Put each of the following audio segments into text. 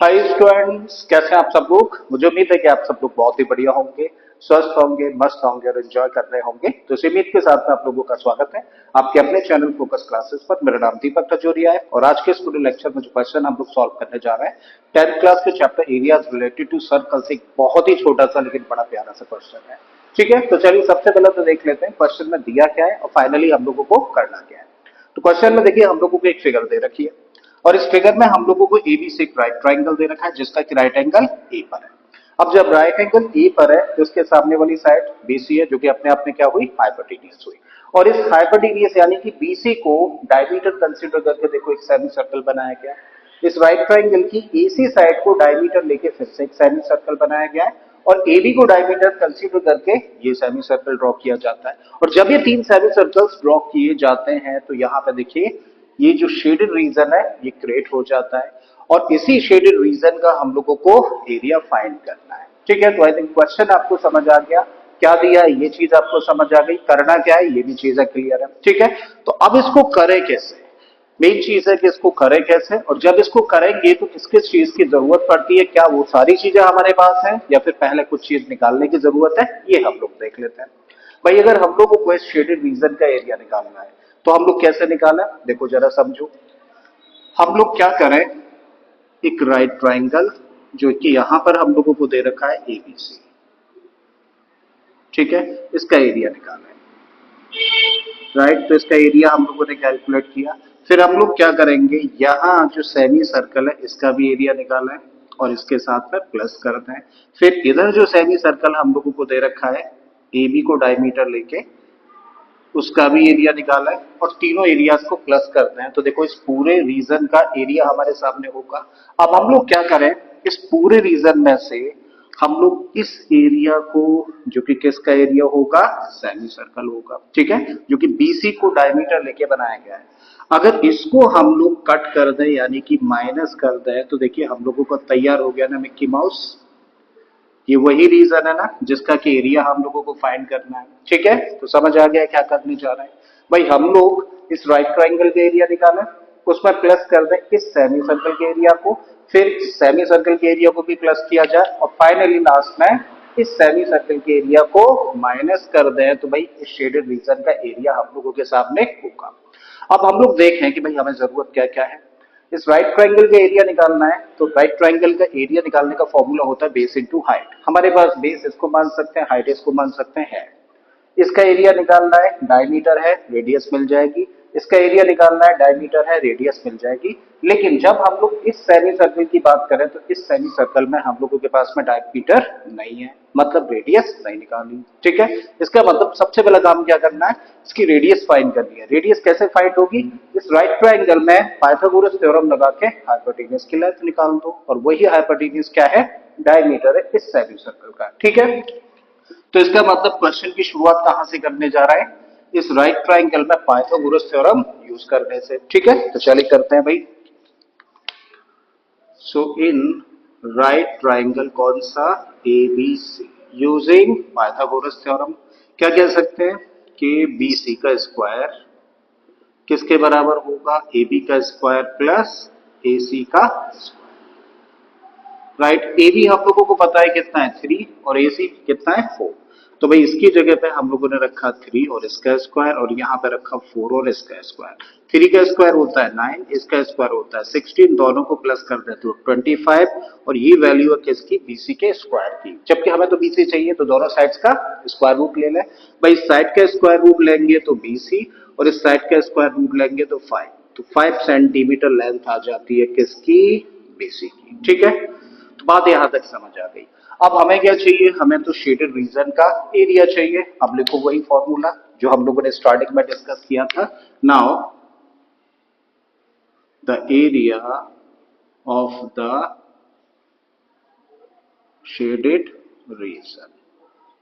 Hi students, कैसे हैं आप सब लोग। मुझे उम्मीद है कि आप सब लोग बहुत ही बढ़िया होंगे, स्वस्थ होंगे, मस्त होंगे और एंजॉय कर रहे होंगे। तो इसी उम्मीद के साथ में आप लोगों का स्वागत है आपके अपने चैनल फोकस क्लासेस पर। मेरा नाम दीपक कजोरिया है और आज के स्टूडेंट लेक्चर में जो क्वेश्चन हम लोग सॉल्व करने जा रहे हैं 10th क्लास के chapter areas related to circle से, एक बहुत ही छोटा सा लेकिन बड़ा प्यारा सा क्वेश्चन है। ठीक है, तो चलिए सबसे पहले तो देख लेते हैं क्वेश्चन में दिया क्या है और फाइनली हम लोगों को करना क्या है। तो क्वेश्चन में देखिए हम लोगों को एक फिगर दे रखी है और इस फिगर में हम लोगों को एबी से एक राइट ट्राइंगल दे रखा है जिसका कि राइट एंगल ए पर है। अब जब राइट एंगल ए पर है तो इसके सामने वाली साइड बीसी है जो कि अपने आप में क्या हुई, हाइपोटेन्यूज हुई। और इस हाइपोटेन्यूज यानी कि बीसी को डायमीटर कंसीडर करके देखो एक सेमी सर्कल बनाया गया। इस राइट ट्राइंगल की एसी साइड को डायमीटर लेके फिर से एक सेमी सर्कल बनाया गया है और एबी को डायमीटर कंसीडर करके ये सेमी सर्कल ड्रॉ किया जाता है। और जब ये तीन सेमी सर्कल्स ड्रॉ किए जाते हैं तो यहाँ पे देखिए ये जो शेडेड रीजन है ये क्रिएट हो जाता है और इसी शेडेड रीजन का हम लोगों को एरिया फाइंड करना है। ठीक है, तो आई थिंक क्वेश्चन आपको समझ आ गया, क्या दिया है ये चीज आपको समझ आ गई, करना क्या है ये भी चीजें क्लियर है। ठीक है, तो अब इसको करें कैसे, मेन चीज है कि इसको करें कैसे और जब इसको करेंगे तो किस किस चीज की जरूरत पड़ती है, क्या वो सारी चीजें हमारे पास है या फिर पहले कुछ चीज निकालने की जरूरत है, ये हम लोग देख लेते हैं। भाई अगर हम लोगों को इस शेडेड रीजन का एरिया निकालना है तो हम लोग कैसे निकालें, देखो जरा समझो। हम लोग क्या करें, एक राइट ट्राइंगल जो कि यहां पर हम लोगों को दे रखा है एबीसी, ठीक है, इसका एरिया निकालें। राइट, तो इसका एरिया हम लोगों ने कैलकुलेट किया। फिर हम लोग क्या करेंगे, यहाँ जो सेमी सर्कल है इसका भी एरिया निकालें और इसके साथ में प्लस कर दें। फिर इधर जो सेमी सर्कल हम लोगों को दे रखा है एबी को डायमीटर लेके उसका भी एरिया निकाला है और तीनों एरियाज को प्लस करते हैं तो देखो इस पूरे रीजन का एरिया हमारे सामने होगा। अब हम लोग क्या करें, इस पूरे रीजन में से हम लोग इस एरिया को, जो कि किसका एरिया होगा, सेमी सर्कल होगा, ठीक है, जो कि बीसी को डायमीटर लेके बनाया गया है। अगर इसको हम लोग कट कर दें यानी कि माइनस कर दें तो देखिए हम लोगों को तैयार हो गया ना मिक्की माउस। ये वही रीजन है ना जिसका कि एरिया हम लोगों को फाइंड करना है। ठीक है, तो समझ आ गया क्या करने जा रहे हैं। भाई हम लोग इस राइट ट्राइंगल का एरिया निकालें, उसमें प्लस कर दें इस सेमी सर्कल के एरिया को, फिर इस सेमी सर्कल के एरिया को भी प्लस किया जाए और फाइनली लास्ट में इस सेमी सर्कल के एरिया को माइनस कर दें तो भाई इस शेडेड रीजन का एरिया हम लोगों के सामने होगा। अब हम लोग देखें कि भाई हमें जरूरत क्या क्या है। इस राइट ट्राइंगल का एरिया निकालना है तो राइट ट्राइंगल का एरिया निकालने का फॉर्मूला होता है बेस इनटू हाइट। हमारे पास बेस इसको मान सकते हैं, हाइट इसको मान सकते हैं। इसका एरिया निकालना है, डायमीटर है, रेडियस मिल जाएगी। इसका एरिया निकालना है, डायमीटर है, रेडियस मिल जाएगी। लेकिन जब हम लोग इस सेमी सर्कल की बात करें तो इस सेमी सर्कल में हम लोगों के पास में डायमीटर नहीं है, मतलब रेडियस नहीं निकालनी। ठीक है, इसका मतलब सबसे पहला काम क्या करना है, इसकी रेडियस फाइंड करनी है। रेडियस कैसे फाइंड होगी, इस राइट ट्राइंगल में पाइथागोरस थ्योरम लगा के हाइपोटेन्यूज की लेंथ निकाल दो और वही हाइपोटेन्यूज क्या है, डायमीटर है इस सेमी सर्कल का। ठीक है, तो इसका मतलब क्वेश्चन की शुरुआत कहां से करने जा रहा है, इस राइट ट्राइंगल में पाइथागोरस थ्योरम यूज करने से। ठीक है, तो चलिए करते हैं भाई। सो इन राइट ट्राइंगल कौन सा, एबीसी, यूजिंग पाइथागोरस थ्योरम क्या कह सकते हैं कि बीसी का स्क्वायर किसके बराबर होगा, एबी का स्क्वायर प्लस एसी का स्क्वायर। राइट, ए बी हम लोगों को पता है कितना है 3 और ए सी कितना है 4। तो भाई इसकी जगह पे हम लोगों ने रखा 3 और इसका स्क्वायर और यहाँ पे रखा 4 और इसका स्क्वायर। 3 का स्क्वायर होता है 9, इसका स्क्वायर होता है 16, दोनों को प्लस कर दे तो 25 और ये वैल्यू है किसकी, बीसी के स्क्वायर की। जबकि हमें तो बीसी चाहिए तो दोनों साइड्स का स्क्वायर रूट ले लें। भाई इस साइड का स्क्वायर रूट लेंगे तो बीसी और इस साइड का स्क्वायर रूट लेंगे तो 5, तो 5 सेंटीमीटर लेंथ आ जाती है किसकी, बीसी की। ठीक है, तो बात यहां तक समझ आ गई। अब हमें क्या चाहिए, हमें तो शेडेड रीजन का एरिया चाहिए। अब लिखो वही फॉर्मूला जो हम लोगों ने स्टार्टिंग में डिस्कस किया था। Now the area of the shaded region,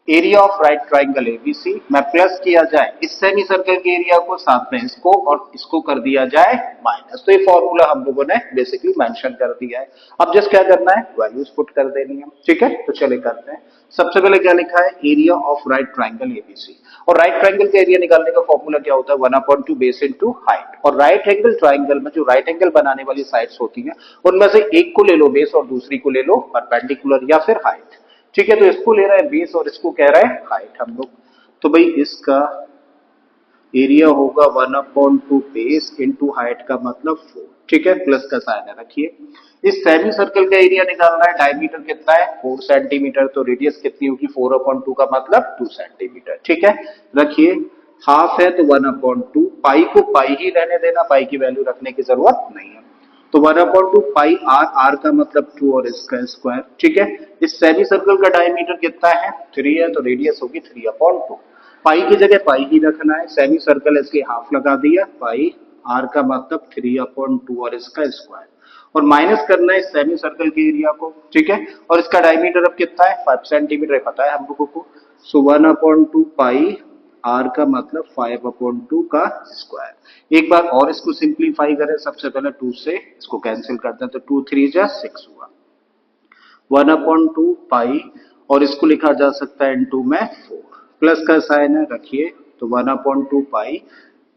area of right triangle ABC में प्लस किया जाए इस सेमी सर्कल के एरिया को, साथ में इसको और इसको कर दिया जाए माइनस। तो ये फॉर्मूला हम लोगों ने बेसिकली मेंशन कर दिया है। अब जस्ट क्या करना है, वैल्यूज पुट कर देनी है। ठीक है, तो चलिए करते हैं। सबसे पहले क्या लिखा है, area of right triangle ABC. और राइट ट्राइंगल का एरिया निकालने का फॉर्मूला क्या होता है, 1/2 बेस इंटू हाइट। और राइट एंगल ट्राइंगल में जो राइट एंगल बनाने वाली साइड्स होती हैं उनमें से एक को ले लो बेस और दूसरी को ले लो परपेंडिकुलर या फिर हाइट। ठीक है, तो इसको ले रहा है बेस और इसको कह रहा है हाइट हम लोग। तो भाई इसका एरिया होगा 1/2 बेस इंटू हाइट का मतलब 4। ठीक है, प्लस का साइन है रखिए। इस सेमी सर्कल का एरिया निकालना है, डायमीटर कितना है 4 सेंटीमीटर, तो रेडियस कितनी होगी 4/2 का मतलब 2 सेंटीमीटर। ठीक है, रखिए हाफ है तो 1/2, पाई को पाई ही रहने देना, पाई की वैल्यू रखने की जरूरत नहीं है। तो 1/2 पाई आर, आर का मतलब 2 और इसका स्क्वायर। ठीक है, इस सेमी सर्कल का डायमीटर कितना है 3 है, तो रेडियस होगी 3/2। पाई की जगह पाई ही रखना है, सेमी सर्कल इसके हाफ लगा दिया, पाई आर का मतलब 3/2 और इसका स्क्वायर, और माइनस करना है सेमी सर्कल के एरिया को। ठीक है, और इसका डायमीटर अब कितना है 5 सेंटीमीटर पता है हम लोगों को। सो 1/2 पाई आर का मतलब 5/2 का स्क्वायर। एक बार और इसको सिंप्लीफाई करें, सबसे पहले 2 से इसको कैंसिल करते हैं, तो 2 3 जा 6 हुआ। 1/2 पाई और इसको लिखा जा सकता है इनटू में 4, प्लस का साइन है रखिए, तो 1/2 पाई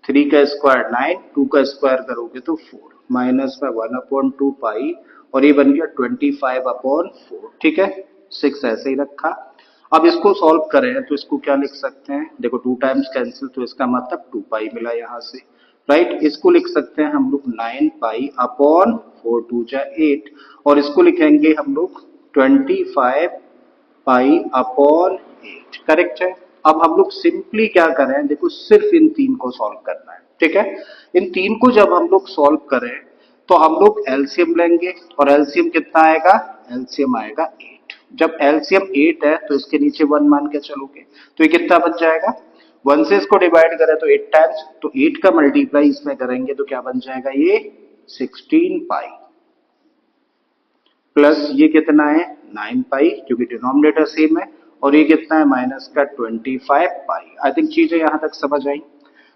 3 का स्क्वायर 9, 2 का स्क्वायर करोगे तो 4, माइनस में 1/2 पाई और ये बन गया 25/4। ठीक है, 6 ऐसे ही रखा। अब इसको सॉल्व करें तो इसको क्या लिख सकते हैं, देखो 2 टाइम्स कैंसिल, तो इसका मतलब 2 पाई मिला यहाँ से। राइट, इसको लिख सकते हैं हम लोग 9 पाई अपॉन 4 2 जा 8, और इसको लिखेंगे हम लोग 25 पाई अपॉन 8। करेक्ट है। अब हम लोग सिंपली क्या करें, देखो सिर्फ इन तीन को सॉल्व करना है। ठीक है, इन तीन को जब हम लोग सॉल्व करें तो हम लोग एलसीएम लेंगे, और एलसीएम कितना आएगा, एलसीएम आएगा 8। जब एलसीएम 8 है तो इसके नीचे 1 मान के चलोगे तो ये कितना बच जाएगा, 1 से इसको डिवाइड करें तो 8 टाइम्स, तो 8 का मल्टीप्लाई इसमें करेंगे तो क्या बन जाएगा, ये 16 पाई, प्लस ये कितना है 9 पाई क्योंकि डिनोमिनेटर सेम है, और ये कितना है माइनस का 25 पाई। आई थिंक चीजें यहां तक समझ आई।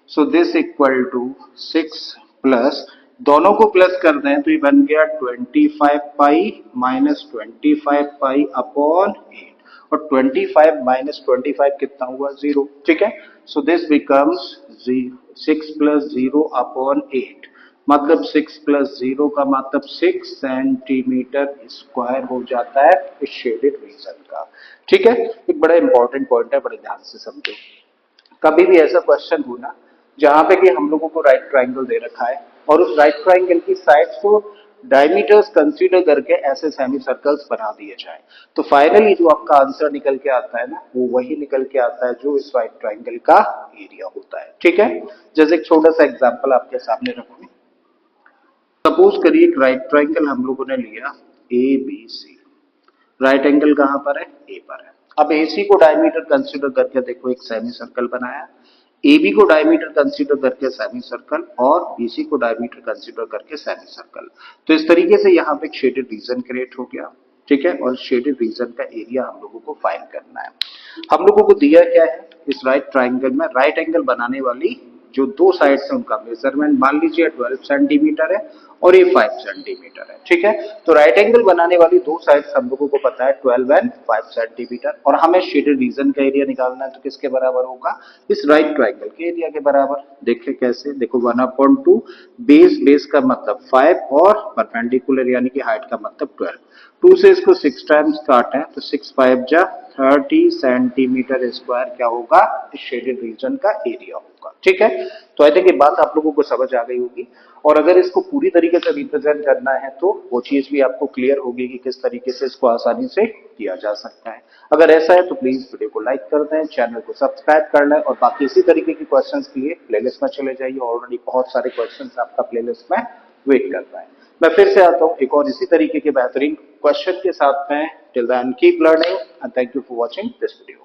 So this equal to 6 plus, दोनों को प्लस कर दें तो ये बन गया 25 पाई माइनस 25 पाई अपॉन 8, और 25 माइनस 25 कितना हुआ 0। ठीक है, so this becomes 6 plus 0 upon 8, मतलब 6 प्लस 0 का मतलब 6 सेंटीमीटर स्क्वायर हो जाता है इस शेडेड रीजन का। ठीक है, एक बड़ा इंपॉर्टेंट पॉइंट है, बड़े ध्यान से समझो। कभी भी ऐसा क्वेश्चन हो ना जहां पे कि हम लोगों को राइट ट्राइंगल दे रखा है और उस राइट ट्राइंगल की साइड्स को डायमीटर्स कंसीडर करके ऐसे सेमी सर्कल्स बना दिए जाए, तो फाइनली जो आपका आंसर निकल के आता है ना वो वही निकल के आता है जो इस राइट ट्राइंगल का एरिया होता है। ठीक है, जैसे एक छोटा सा एग्जांपल आपके सामने रखूं, सपोज करिए एक राइट ट्राइंगल हम लोगों ने लिया A B C, right angle कहां पर है, ए पर है। अब एसी को डायमीटर कंसीडर करके देखो एक सेमी सर्कल बनाया, एबी को डायमीटर कंसीडर करके सेमी सर्कल, और बीसी को डायमीटर कंसीडर करके सेमी सर्कल। तो इस तरीके से यहाँ पे एक शेडेड रीजन क्रिएट हो गया। ठीक है, और शेडेड रीजन का एरिया हम लोगों को फाइंड करना है। हम लोगों को दिया क्या है, इस राइट ट्राइंगल में राइट एंगल बनाने वाली जो दो साइड्स हैं उनका मेजरमेंट मान लीजिए 12 सेंटीमीटर है और ये 5 सेंटीमीटर है। ठीक है, तो राइट एंगल बनाने वाली दो साइड्स हम लोगों को पता है 12 एंड 5 सेंटीमीटर, और हमें शेडेड रीजन का एरिया निकालना है, तो किसके बराबर होगा, इस राइट ट्राइंगल के एरिया के बराबर। देखिए कैसे, देखो 1/2 बेस, बेस का मतलब 5 और परपेंडिकुलर यानी कि हाइट का मतलब 12, 2 से इसको 6 टाइम्स काटें तो 6 5 जा 30 सेंटीमीटर स्क्वायर क्या होगा, इस शेडेड रीजन का एरिया होगा। ठीक है, तो आई थिंक ये बात आप लोगों को समझ आ गई होगी, और अगर इसको पूरी तरीके से रिप्रेजेंट करना है तो वो चीज भी आपको क्लियर होगी कि किस तरीके से इसको आसानी से किया जा सकता है। अगर ऐसा है तो प्लीज वीडियो को लाइक कर दें, चैनल को सब्सक्राइब कर लें, और बाकी इसी तरीके के क्वेश्चंस के लिए प्लेलिस्ट में चले जाइए, ऑलरेडी बहुत सारे क्वेश्चंस आपका प्लेलिस्ट में वेट कर रहा है। मैं फिर से आता हूँ एक और इसी तरीके के बेहतरीन क्वेश्चन के साथ में। Till then keep learning and thank you for watching this video.